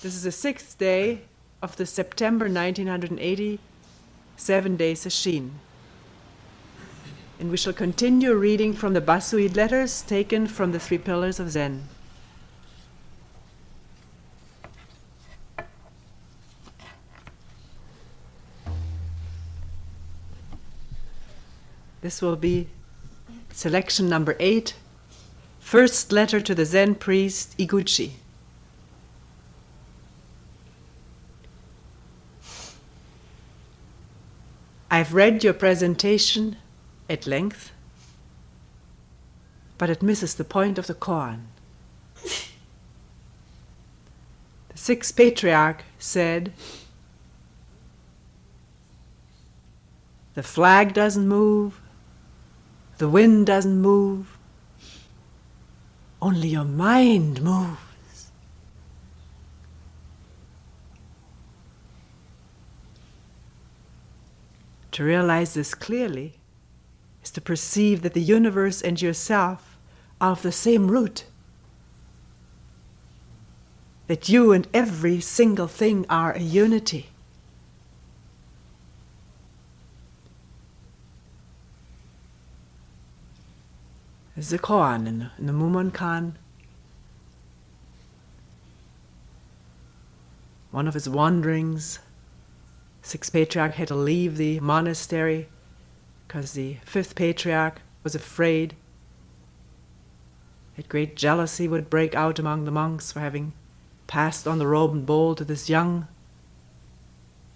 This is the 6th day of the September 1980 7-day sesshin. And we shall continue reading from the Basuid letters taken from the 3 Pillars of Zen. This will be selection number 8, first letter to the Zen priest Iguchi. I've read your presentation at length, but it misses the point of the koan. The 6th patriarch said, the flag doesn't move, the wind doesn't move, only your mind moves. To realize this clearly is to perceive that the universe and yourself are of the same root. That you and every single thing are a unity. There's a koan in the Mumonkan. One of his wanderings, 6th patriarch had to leave the monastery because the 5th patriarch was afraid that great jealousy would break out among the monks for having passed on the robe and bowl to this young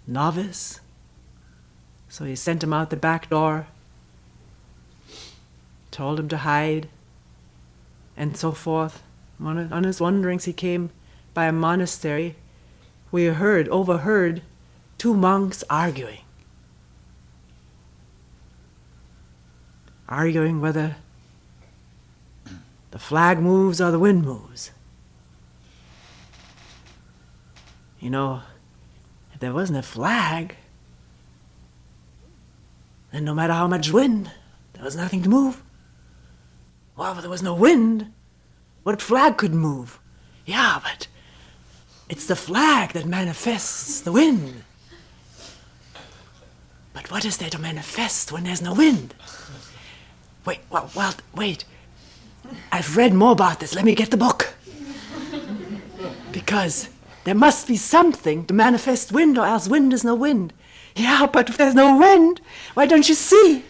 novice. So he sent him out the back door, told him to hide, and so forth. On his wanderings he came by a monastery where he overheard 2 monks arguing whether the flag moves or the wind moves. You know, if there wasn't a flag, then no matter how much wind, there was nothing to move. Well, if there was no wind, what flag could move? Yeah, but it's the flag that manifests the wind. But what is there to manifest when there's no wind? Wait. I've read more about this. Let me get the book. Because there must be something to manifest wind, or else wind is no wind. Yeah, but if there's no wind, why don't you see?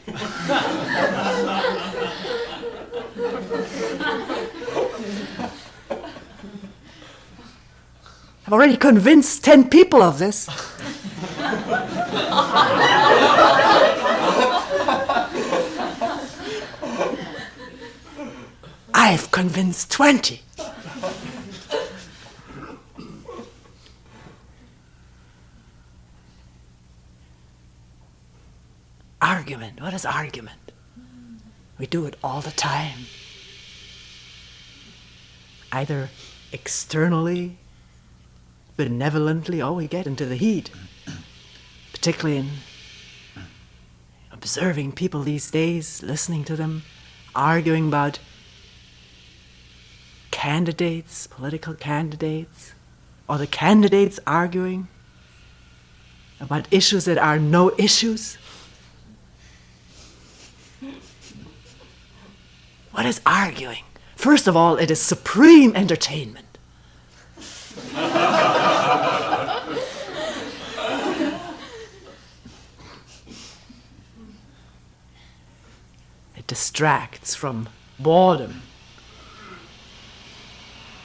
I've already convinced 10 people of this. I've convinced 20. Argument. What is argument? We do it all the time. Either externally, benevolently, or we get into the heat. Particularly in observing people these days, listening to them, arguing about candidates, political candidates, or the candidates arguing about issues that are no issues. What is arguing? First of all, it is supreme entertainment. It distracts from boredom,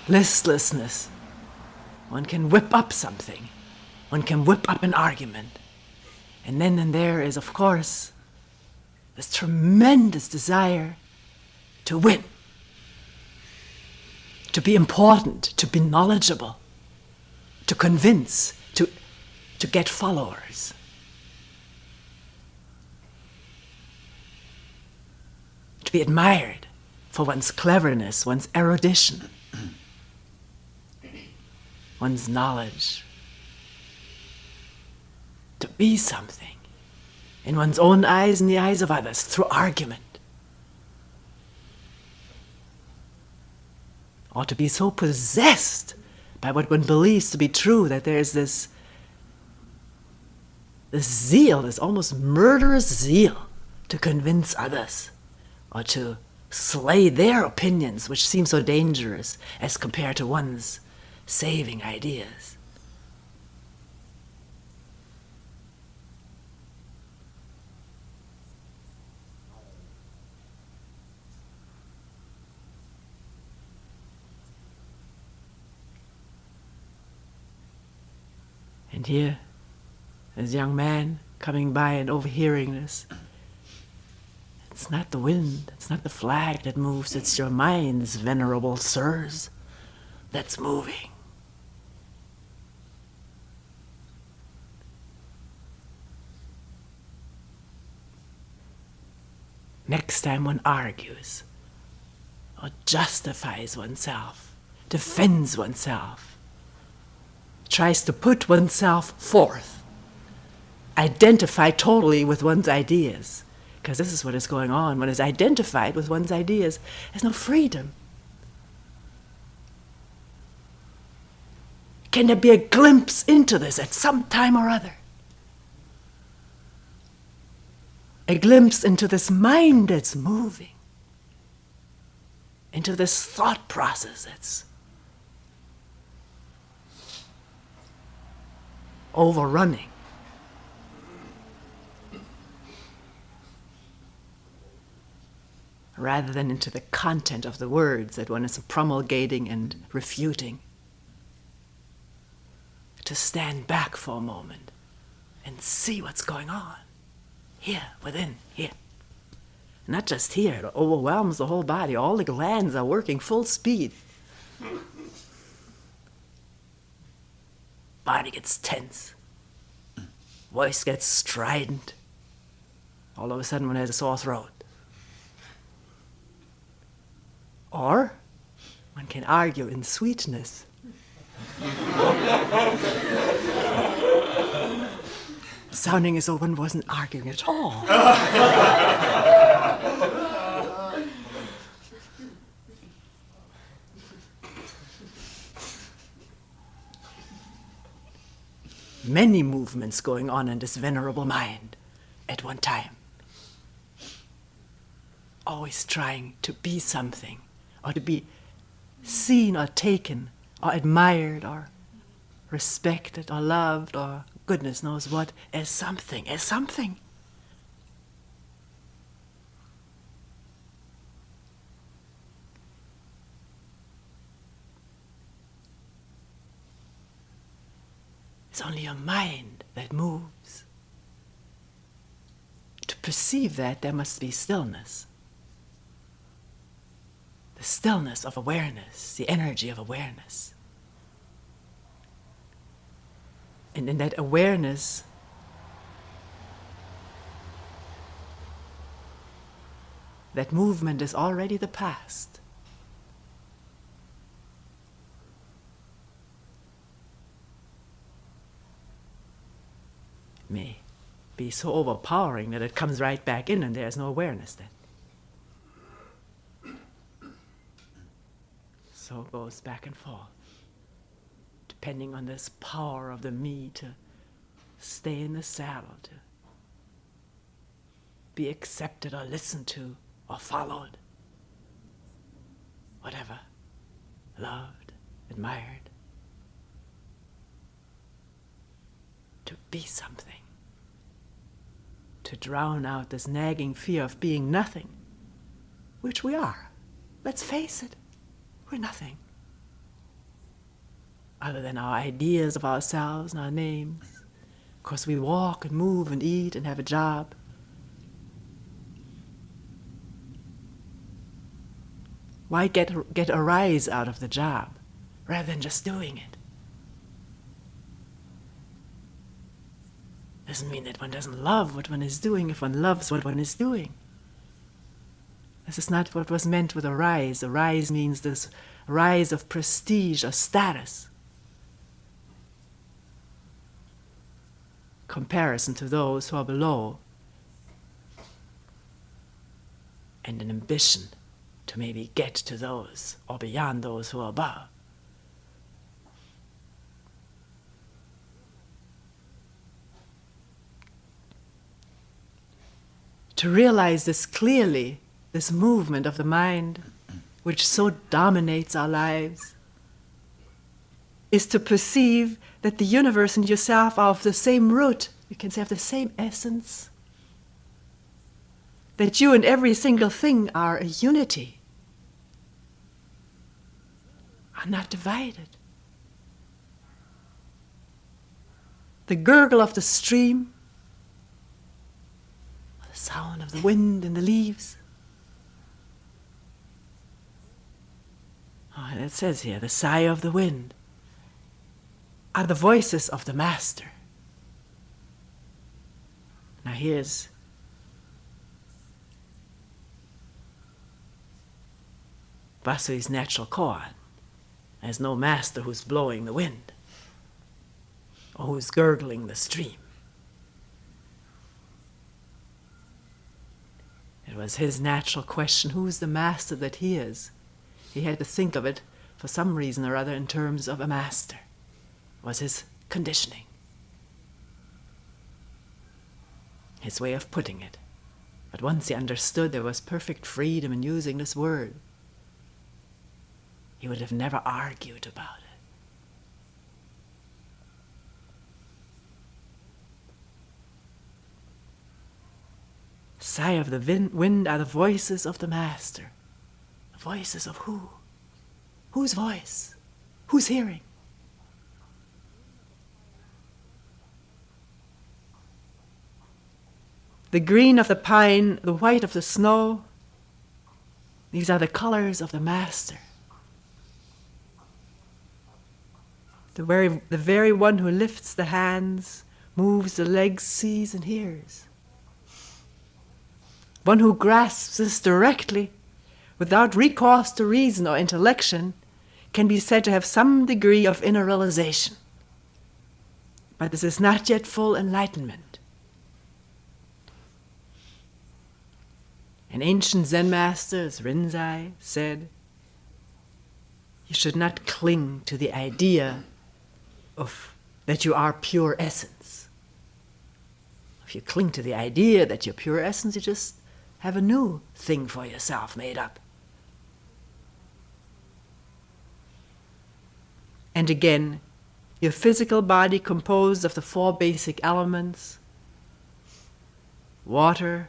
listlessness. One can whip up something. One can whip up an argument. And then and there is, of course, this tremendous desire to win, to be important, to be knowledgeable, to convince, to get followers. To be admired for one's cleverness, one's erudition, one's knowledge. To be something in one's own eyes and the eyes of others through argument. Or to be so possessed by what one believes to be true, that there is this zeal, this almost murderous zeal to convince others or to slay their opinions, which seem so dangerous as compared to one's saving ideas. And here, this young man coming by and overhearing this, it's not the wind, it's not the flag that moves, it's your minds, venerable sirs, that's moving. Next time one argues, or justifies oneself, defends oneself, tries to put oneself forth, identify totally with one's ideas, because this is what is going on. One is identified with one's ideas. There's no freedom. Can there be a glimpse into this at some time or other? A glimpse into this mind that's moving, into this thought process that's overrunning. Rather than into the content of the words that one is promulgating and refuting. To stand back for a moment and see what's going on. Here, within, here. Not just here, it overwhelms the whole body. All the glands are working full speed. Body gets tense. Voice gets strident. All of a sudden one has a sore throat. Or one can argue in sweetness. Sounding as though one wasn't arguing at all. Many movements going on in this venerable mind at one time. Always trying to be something, or to be seen or taken, or admired, or respected, or loved, or goodness knows what, as something, as something. It's only your mind that moves. To perceive that, there must be stillness. The stillness of awareness, the energy of awareness. And in that awareness, that movement is already the past. It may be so overpowering that it comes right back in and there's no awareness then. So it goes back and forth, depending on this power of the me to stay in the saddle, to be accepted or listened to or followed, whatever, loved, admired, to be something, to drown out this nagging fear of being nothing, which we are. Let's face it. We're nothing other than our ideas of ourselves and our names. Of course, we walk and move and eat and have a job. Why get a rise out of the job rather than just doing it? Doesn't mean that one doesn't love what one is doing if one loves what one is doing. This is not what was meant with a rise. A rise means this rise of prestige or status. Comparison to those who are below. And an ambition to maybe get to those or beyond those who are above. To realize this clearly, this movement of the mind, which so dominates our lives, is to perceive that the universe and yourself are of the same root, you can say of the same essence, that you and every single thing are a unity, are not divided. The gurgle of the stream, the sound of the wind in the leaves. Oh, it says here, the sigh of the wind, are the voices of the Master. Now here's Vasu's natural chord. There's no master who's blowing the wind or who's gurgling the stream. It was his natural question, who's the master that he is? He had to think of it for some reason or other in terms of a master. It was his conditioning, his way of putting it. But once he understood there was perfect freedom in using this word, he would have never argued about it. Sigh of the wind are the voices of the Master. The voices of who? Whose voice? Who's hearing? The green of the pine, the white of the snow, these are the colors of the Master. The very one who lifts the hands, moves the legs, sees and hears. One who grasps this directly, without recourse to reason or intellection, can be said to have some degree of inner realization. But this is not yet full enlightenment. An ancient Zen master, as Rinzai, said, you should not cling to the idea of that you are pure essence. If you cling to the idea that you're pure essence, you just have a new thing for yourself made up. And again, your physical body composed of the four basic elements: water,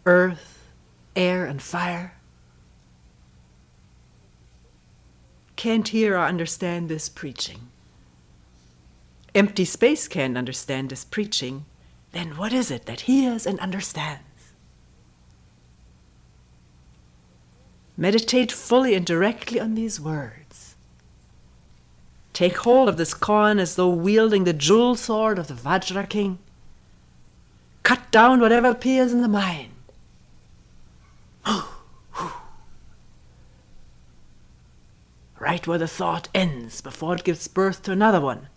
earth, air, and fire, can't hear or understand this preaching. Empty space can't understand this preaching. Then what is it that hears and understands? Meditate fully and directly on these words. Take hold of this koan as though wielding the jewel sword of the Vajra king. Cut down whatever appears in the mind. Right where the thought ends before it gives birth to another one.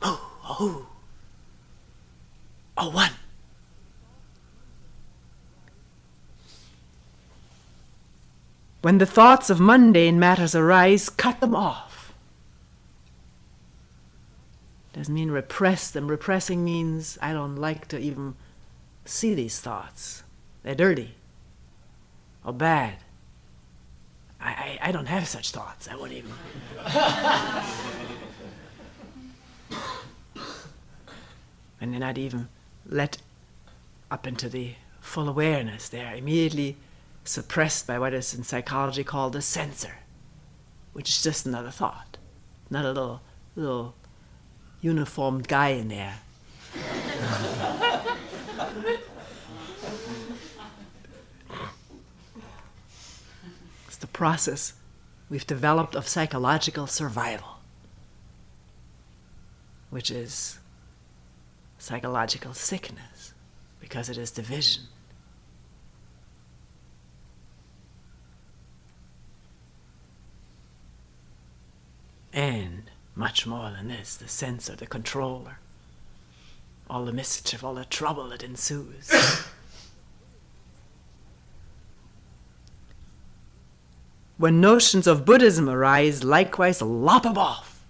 Oh, one. When the thoughts of mundane matters arise, cut them off. Doesn't mean repress them. Repressing means I don't like to even see these thoughts. They're dirty or bad. I don't have such thoughts. I won't even. And they're not even let up into the full awareness. They're immediately suppressed by what is in psychology called a censor, which is just another thought, not a little uniformed guy in there. It's the process we've developed of psychological survival, which is psychological sickness, because it is division. And much more than this, the censor, the controller, all the mischief, all the trouble that ensues. When notions of Buddhism arise, likewise lop them off.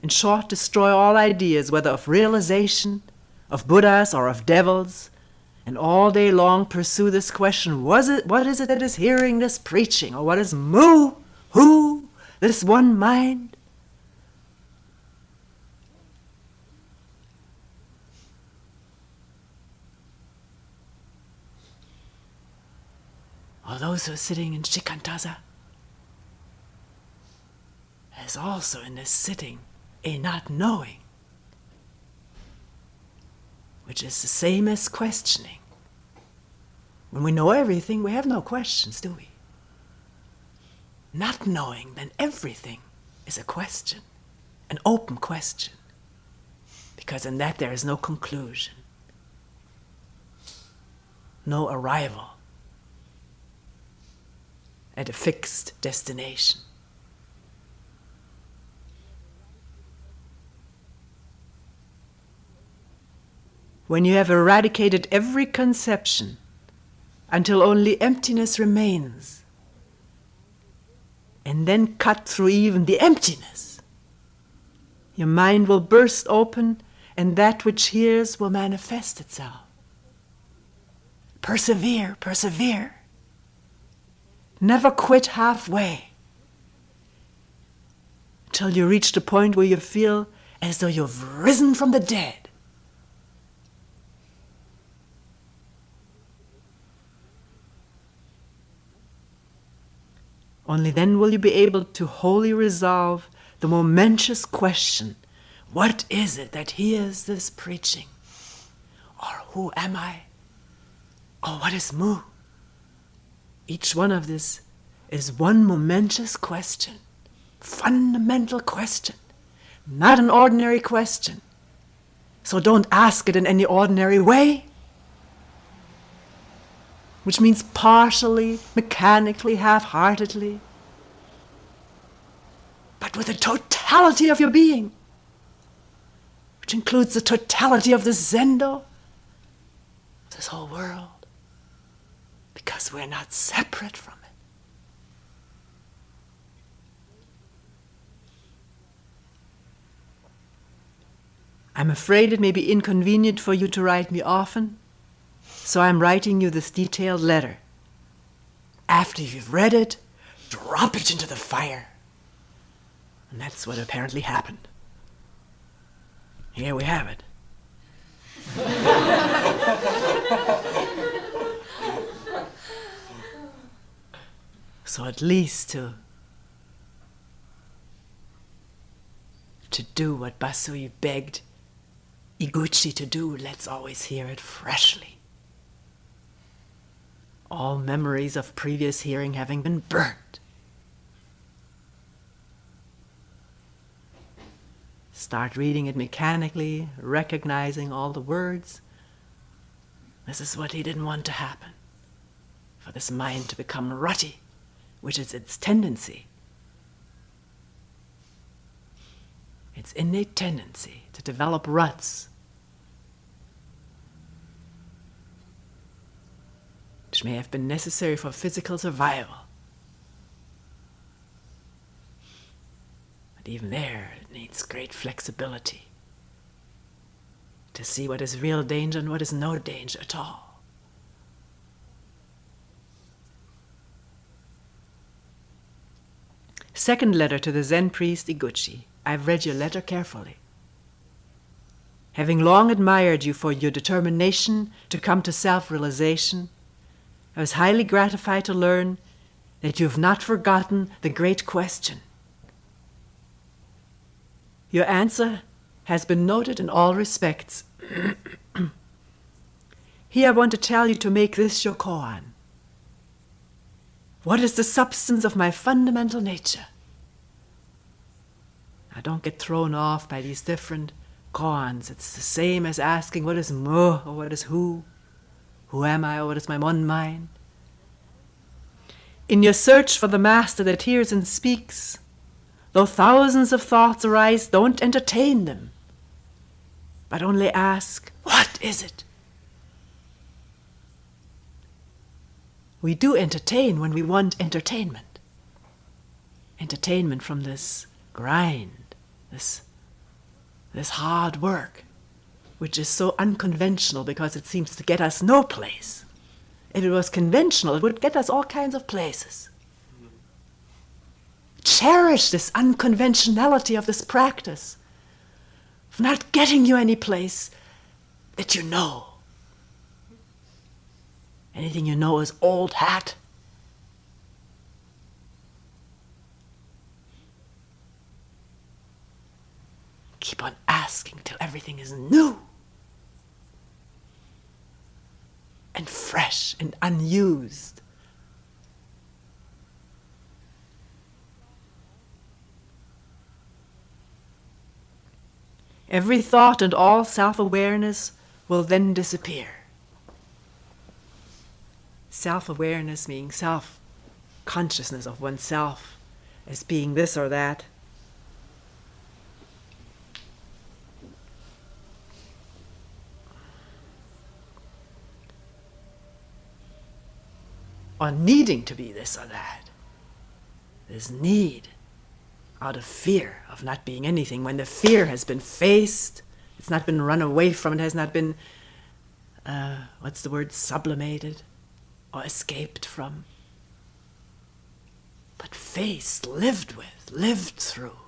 In short, destroy all ideas, whether of realization of Buddhas or of devils, and all day long pursue this question, what is it that is hearing this preaching? Or what is mu, who, this one mind? Or those who are sitting in shikantaza, there's also in this sitting a not knowing, which is the same as questioning. When we know everything, we have no questions, do we? Not knowing, then everything is a question, an open question, because in that there is no conclusion, no arrival at a fixed destination. When you have eradicated every conception until only emptiness remains, and then cut through even the emptiness, your mind will burst open and that which hears will manifest itself. Persevere, persevere. Never quit halfway until you reach the point where you feel as though you've risen from the dead. Only then will you be able to wholly resolve the momentous question, what is it that hears this preaching? Or who am I? Or what is mu? Each one of this is one momentous question, fundamental question, not an ordinary question. So don't ask it in any ordinary way, which means partially, mechanically, half-heartedly, but with the totality of your being, which includes the totality of this zendo, this whole world, because we're not separate from it. I'm afraid it may be inconvenient for you to write me often, so I'm writing you this detailed letter. After you've read it, drop it into the fire. And that's what apparently happened. Here we have it. So at least to do what Basui begged Iguchi to do, let's always hear it freshly. All memories of previous hearing having been burnt. Start reading it mechanically, recognizing all the words. This is what he didn't want to happen. For this mind to become rutty, which is its tendency. Its innate tendency to develop ruts, which may have been necessary for physical survival. But even there, it needs great flexibility to see what is real danger and what is no danger at all. Second letter to the Zen priest Iguchi. I've read your letter carefully. Having long admired you for your determination to come to self-realization, I was highly gratified to learn that you have not forgotten the great question. Your answer has been noted in all respects. Here I want to tell you to make this your koan. What is the substance of my fundamental nature? Now don't get thrown off by these different koans. It's the same as asking what is mu or what is who am I or what is my one mind? In your search for the master that hears and speaks, though thousands of thoughts arise, don't entertain them, but only ask, what is it? We do entertain when we want entertainment. Entertainment from this grind, this hard work. which is so unconventional because it seems to get us no place. If it was conventional, it would get us all kinds of places. Cherish this unconventionality of this practice, of not getting you any place that you know. Anything you know is old hat. Keep on asking till everything is new and fresh and unused. Every thought and all self-awareness will then disappear. Self-awareness meaning self-consciousness of oneself as being this or that. Or needing to be this or that. This need out of fear of not being anything. When the fear has been faced, it's not been run away from, it has not been, sublimated or escaped from. But faced, lived with, lived through.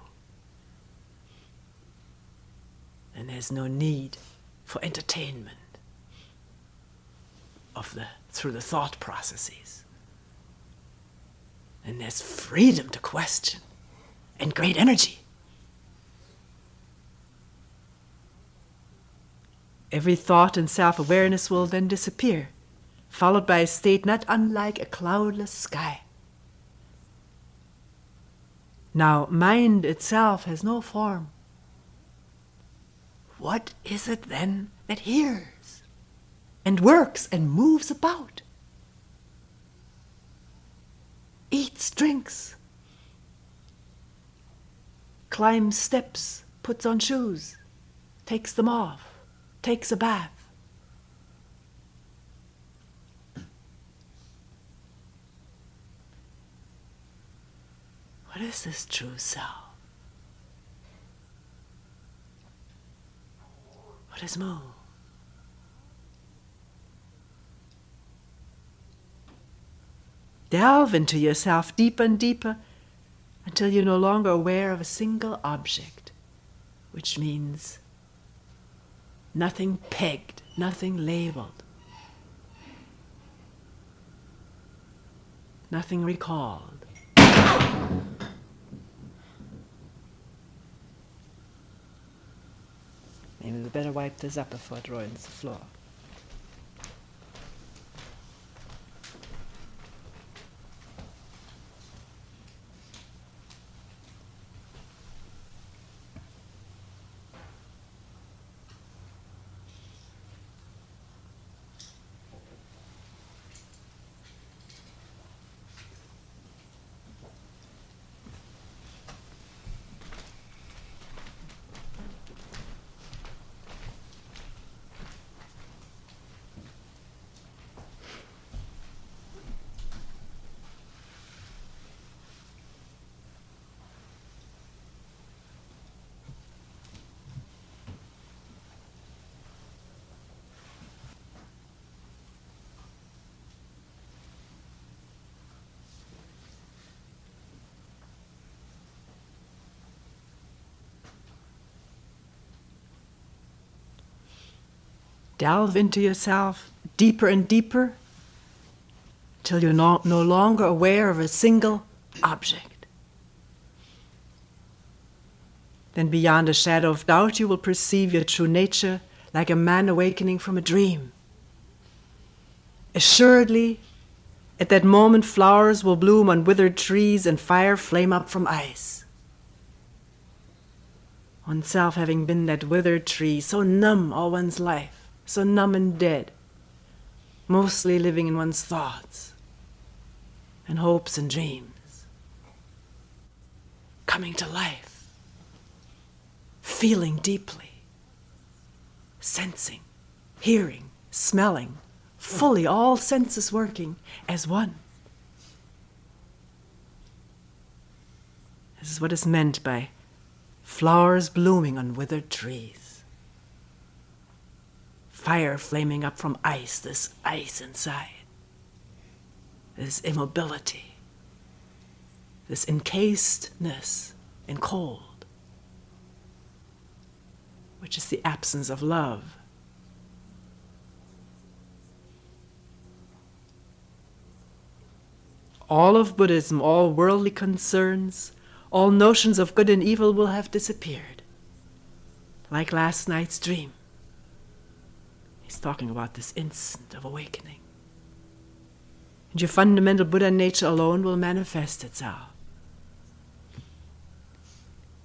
And there's no need for entertainment through the thought processes. And there's freedom to question and great energy. Every thought and self-awareness will then disappear, followed by a state not unlike a cloudless sky. Now, mind itself has no form. What is it then that hears and works and moves about? Eats, drinks, climbs steps, puts on shoes, takes them off, takes a bath. What is this true self? What is moved? Delve into yourself deeper and deeper until you're no longer aware of a single object, which means nothing pegged, nothing labeled, nothing recalled. Maybe we better wipe this up before it ruins the floor. Delve into yourself deeper and deeper till you're no longer aware of a single object. Then beyond a shadow of doubt you will perceive your true nature like a man awakening from a dream. Assuredly, at that moment flowers will bloom on withered trees and fire flame up from ice. Oneself having been that withered tree, so numb all one's life, so numb and dead, mostly living in one's thoughts and hopes and dreams, coming to life, feeling deeply, sensing, hearing, smelling, fully all senses working as one. This is what is meant by flowers blooming on withered trees. fire flaming up from ice, this ice inside, this immobility, this encasedness in cold, which is the absence of love. All of Buddhism, all worldly concerns, all notions of good and evil will have disappeared, like last night's dream. He's talking about this instant of awakening. And your fundamental Buddha nature alone will manifest itself.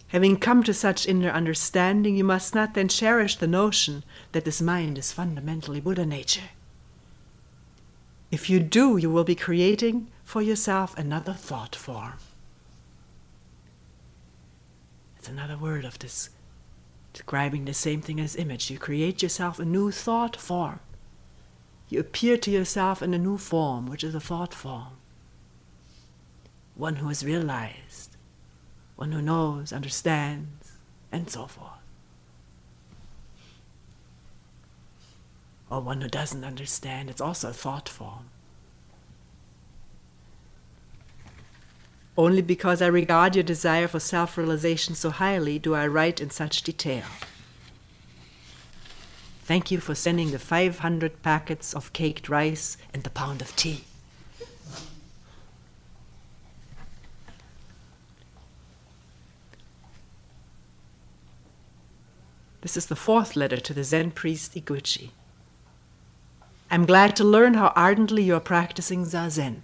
Having come to such inner understanding, you must not then cherish the notion that this mind is fundamentally Buddha nature. If you do, you will be creating for yourself another thought form. It's another word of this, describing the same thing as image. You create yourself a new thought form. You appear to yourself in a new form, which is a thought form. One who is realized, one who knows, understands, and so forth. Or one who doesn't understand, it's also a thought form. Only because I regard your desire for self-realization so highly do I write in such detail. Thank you for sending the 500 packets of caked rice and the pound of tea. This is the fourth letter to the Zen priest Iguchi. I'm glad to learn how ardently you are practicing Zazen.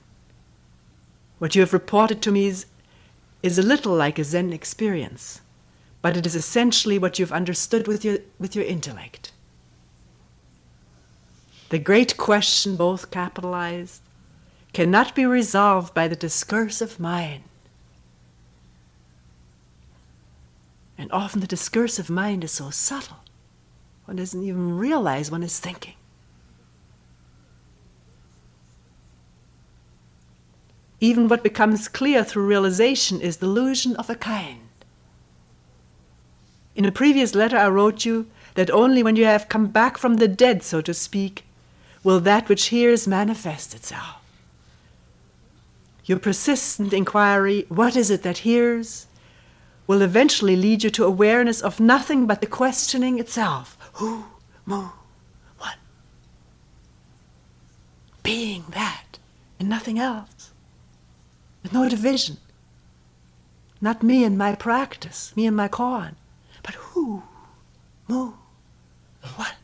What you have reported to me is a little like a Zen experience, but it is essentially what you've understood with your intellect. The great question, both capitalized, cannot be resolved by the discursive mind. And often the discursive mind is so subtle, one doesn't even realize one is thinking. Even what becomes clear through realization is delusion of a kind. In a previous letter I wrote you that only when you have come back from the dead, so to speak, will that which hears manifest itself. Your persistent inquiry, what is it that hears, will eventually lead you to awareness of nothing but the questioning itself. Who, mu, what? Being that and nothing else. With no division. Not me and my practice, me and my koan, but who, mu, what?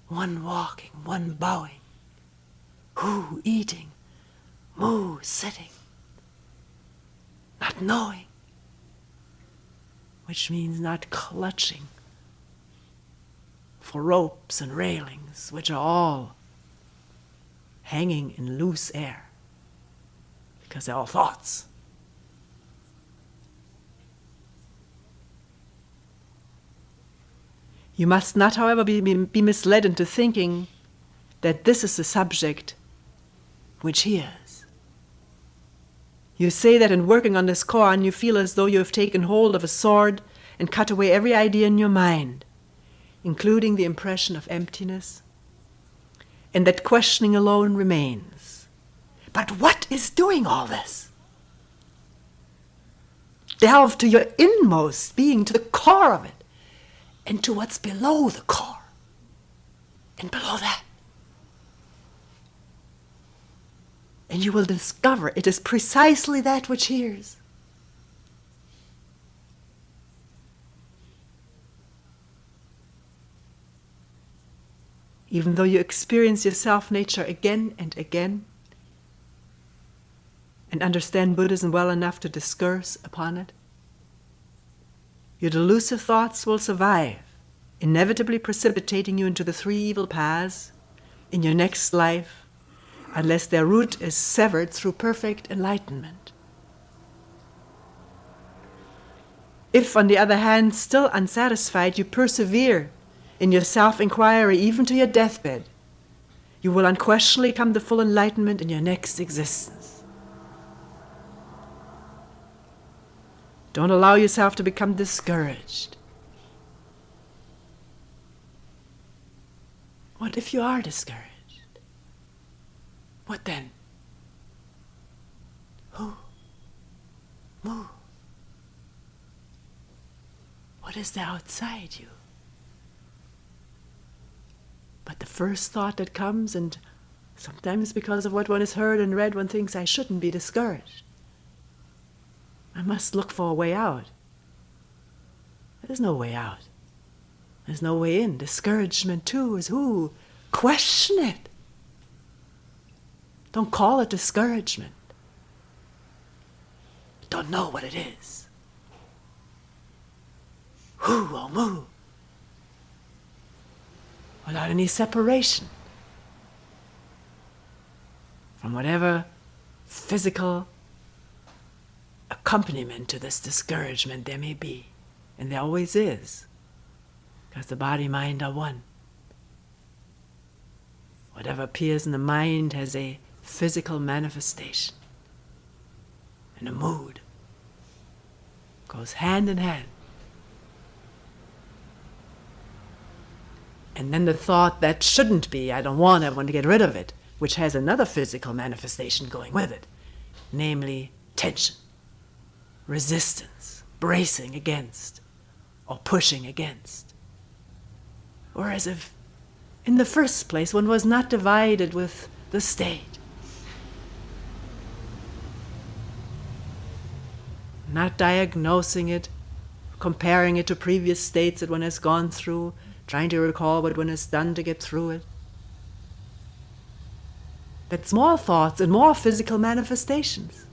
One walking, one bowing, who eating, mu sitting, not knowing, which means not clutching for ropes and railings, which are all hanging in loose air, because they're all thoughts. You must not, however, be misled into thinking that this is the subject which hears. You say that in working on this koan, you feel as though you have taken hold of a sword and cut away every idea in your mind, including the impression of emptiness, and that questioning alone remains. But what is doing all this? Delve to your inmost being, to the core of it, and to what's below the core, and below that. And you will discover it is precisely that which hears. Even though you experience your self-nature again and again, and understand Buddhism well enough to discourse upon it, your delusive thoughts will survive, inevitably precipitating you into the three evil paths in your next life, unless their root is severed through perfect enlightenment. If, on the other hand, still unsatisfied, you persevere in your self-inquiry even to your deathbed, you will unquestionably come to full enlightenment in your next existence. Don't allow yourself to become discouraged. But if you are discouraged, what then? Who? Move. What is there outside you? But the first thought that comes, and sometimes because of what one has heard and read, one thinks, I shouldn't be discouraged. I must look for a way out. There's no way out. There's no way in. Discouragement too is who? Question it. Don't call it discouragement. Don't know what it is. Who will move? Without any separation from whatever physical accompaniment to this discouragement there may be. And there always is, because the body and mind are one. Whatever appears in the mind has a physical manifestation. And a mood goes hand in hand. And then the thought that shouldn't be, I want to get rid of it, which has another physical manifestation going with it, namely tension, resistance, bracing against, or pushing against. Whereas if, in the first place, one was not divided with the state, not diagnosing it, comparing it to previous states that one has gone through, trying to recall what one has done to get through it. That's more thoughts and more physical manifestations.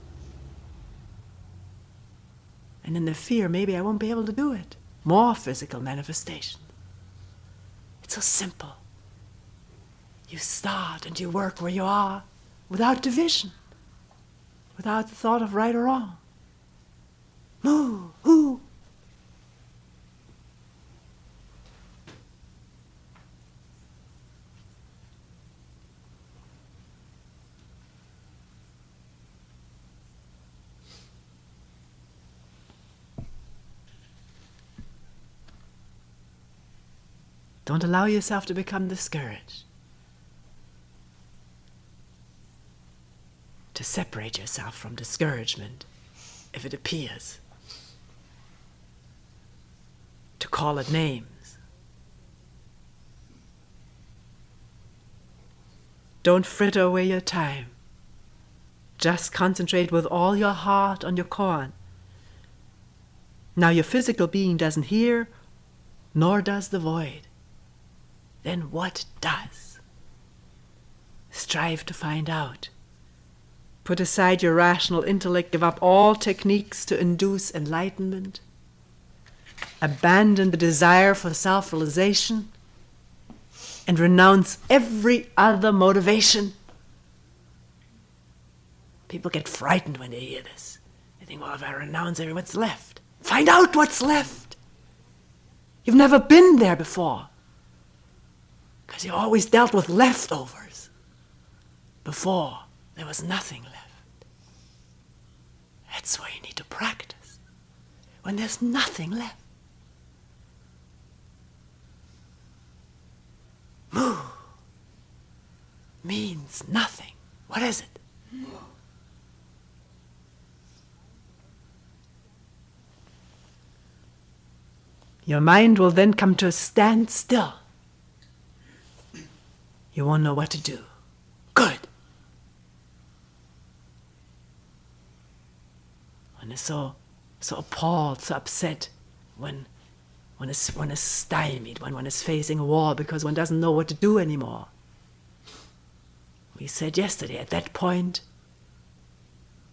And in the fear, maybe I won't be able to do it. More physical manifestations. It's so simple. You start and you work where you are without division, without the thought of right or wrong. Move, who? Don't allow yourself to become discouraged. To separate yourself from discouragement if it appears. To call it names. Don't fritter away your time. Just concentrate with all your heart on your koan. Now your physical being doesn't hear, nor does the void. Then what does? Strive to find out. Put aside your rational intellect, give up all techniques to induce enlightenment. Abandon the desire for self-realization and renounce every other motivation. People get frightened when they hear this. They think, well, if I renounce what's left? Find out what's left. You've never been there before. Because you always dealt with leftovers. Before, there was nothing left. That's why you need to practice. When there's nothing left. Move means nothing. What is it? Your mind will then come to a standstill. You won't know what to do. Good. One is so appalled, so upset when one is stymied, when one is facing a wall because one doesn't know what to do anymore. We said yesterday, at that point,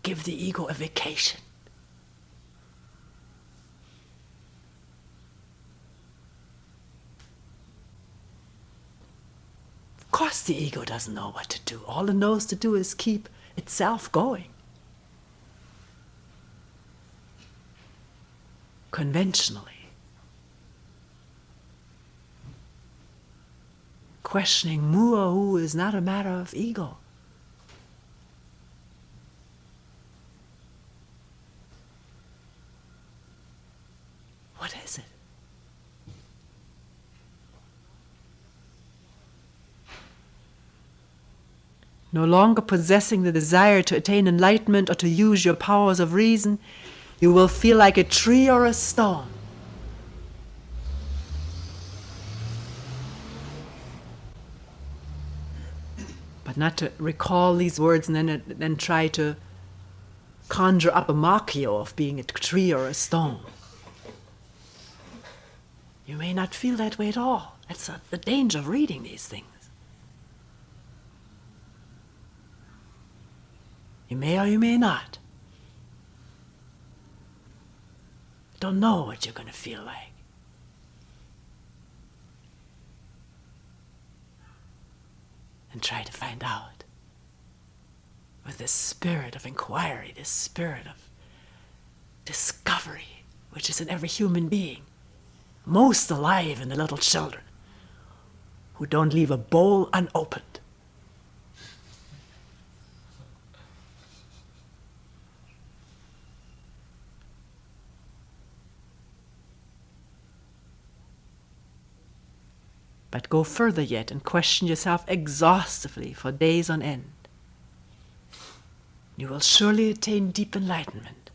give the ego a vacation. Of course the ego doesn't know what to do. All it knows to do is keep itself going. Conventionally. Questioning mu or hu is not a matter of ego. What is it? no longer possessing the desire to attain enlightenment or to use your powers of reason, you will feel like a tree or a stone. But not to recall these words and then try to conjure up a machio of being a tree or a stone. You may not feel that way at all. That's the danger of reading these things. You may or you may not. Don't know what you're going to feel like. And try to find out. With this spirit of inquiry, this spirit of discovery, which is in every human being, most alive in the little children, who don't leave a bowl unopened. But go further yet and question yourself exhaustively for days on end. You will surely attain deep enlightenment,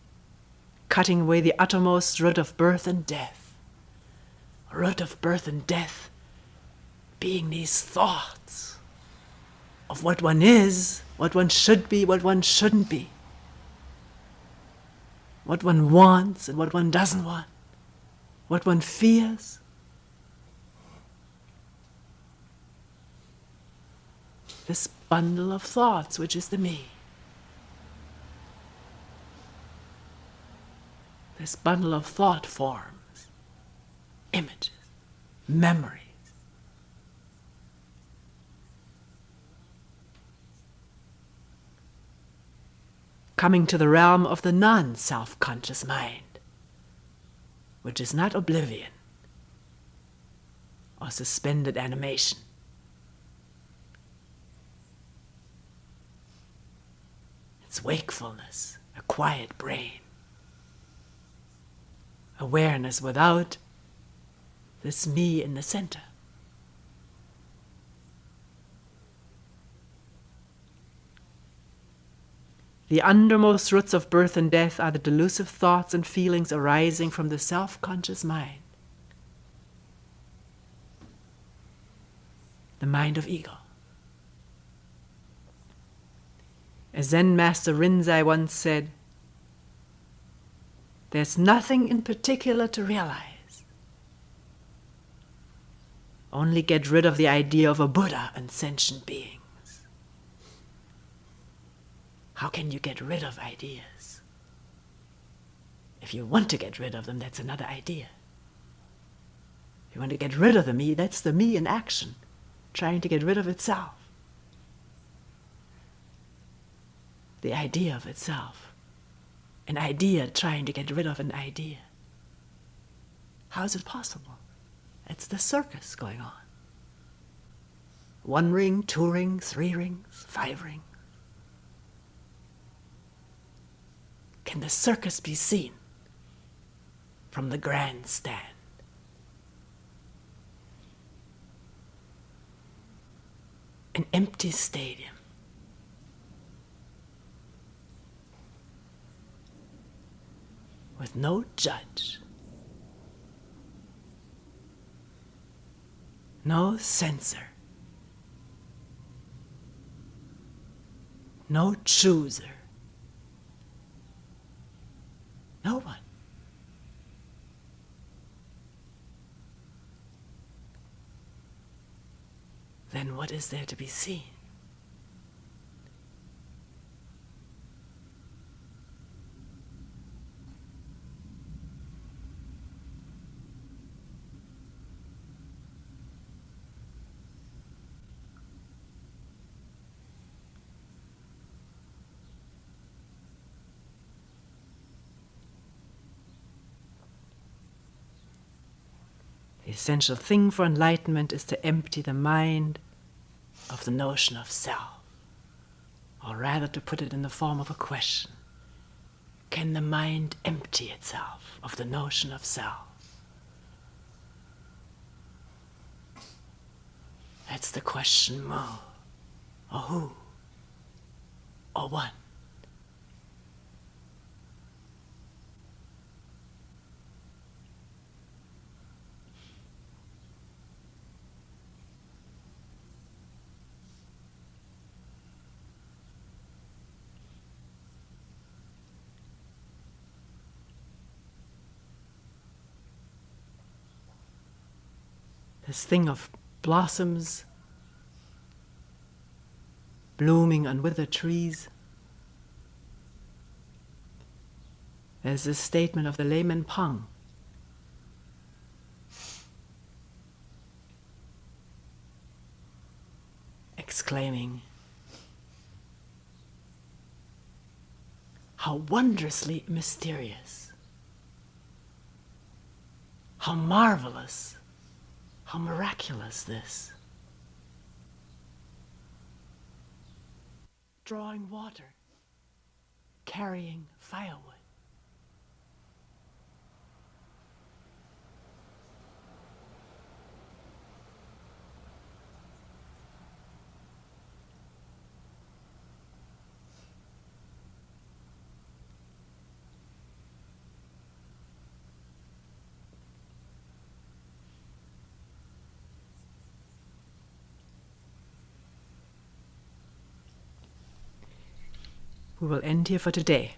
cutting away the uttermost root of birth and death. Root of birth and death being these thoughts of what one is, what one should be, what one shouldn't be, what one wants and what one doesn't want, what one fears. This bundle of thoughts, which is the me. This bundle of thought forms, images, memories. Coming to the realm of the non-self-conscious mind, which is not oblivion or suspended animation. It's wakefulness, a quiet brain. Awareness without this me in the center. The undermost roots of birth and death are the delusive thoughts and feelings arising from the self-conscious mind. The mind of ego. As Zen Master Rinzai once said, there's nothing in particular to realize. Only get rid of the idea of a Buddha and sentient beings. How can you get rid of ideas? If you want to get rid of them, that's another idea. If you want to get rid of the me, that's the me in action, trying to get rid of itself. The idea of itself. An idea trying to get rid of an idea. How is it possible? It's the circus going on. 1 ring, 2 rings, 3 rings, 5 rings. Can the circus be seen from the grandstand? An empty stadium. With no judge, no censor, no chooser, no one. Then what is there to be seen? The essential thing for enlightenment is to empty the mind of the notion of self, or rather to put it in the form of a question. Can the mind empty itself of the notion of self? That's the question, mo, or who. or one. This thing of blossoms blooming on withered trees. There's this statement of the layman Pang. Exclaiming, how wondrously mysterious, how marvelous, how miraculous this. Drawing water, carrying firewood. We will end here for today.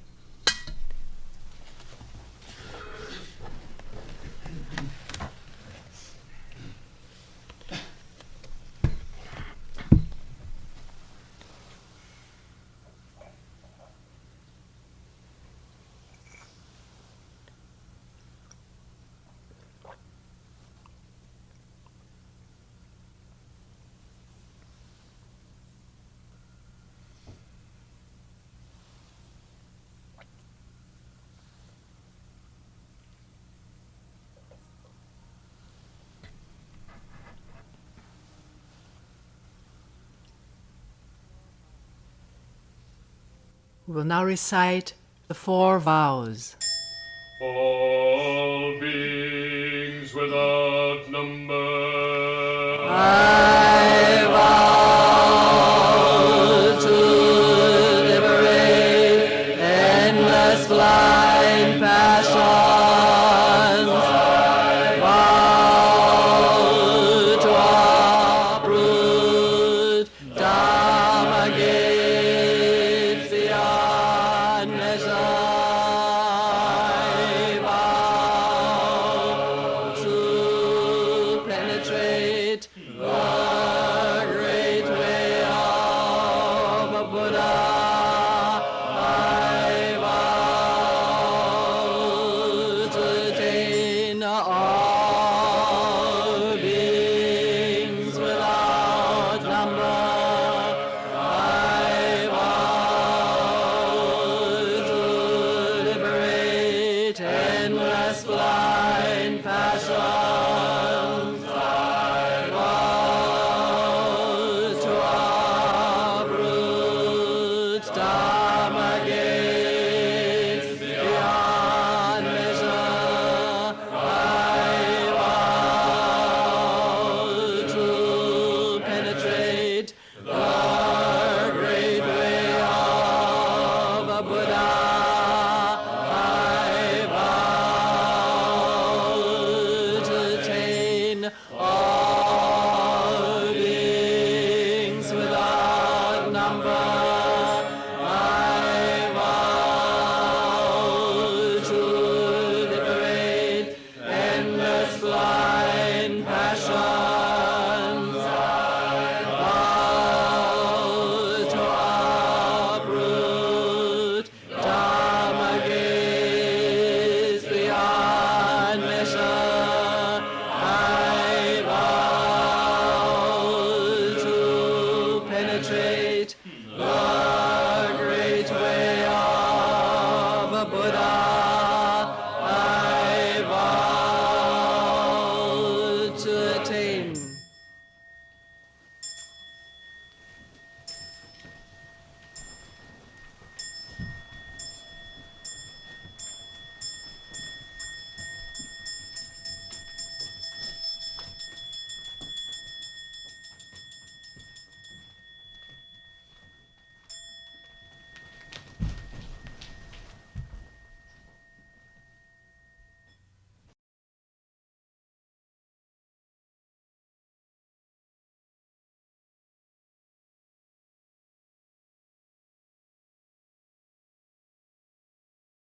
We will now recite the 4 vows. All beings without number, I vow to liberate endless blind passions. I vow to uproot Dharma gates beyond measure. I vow to penetrate the great way of Buddha. I vow to attain all beings without number. I vow to liberate endless blind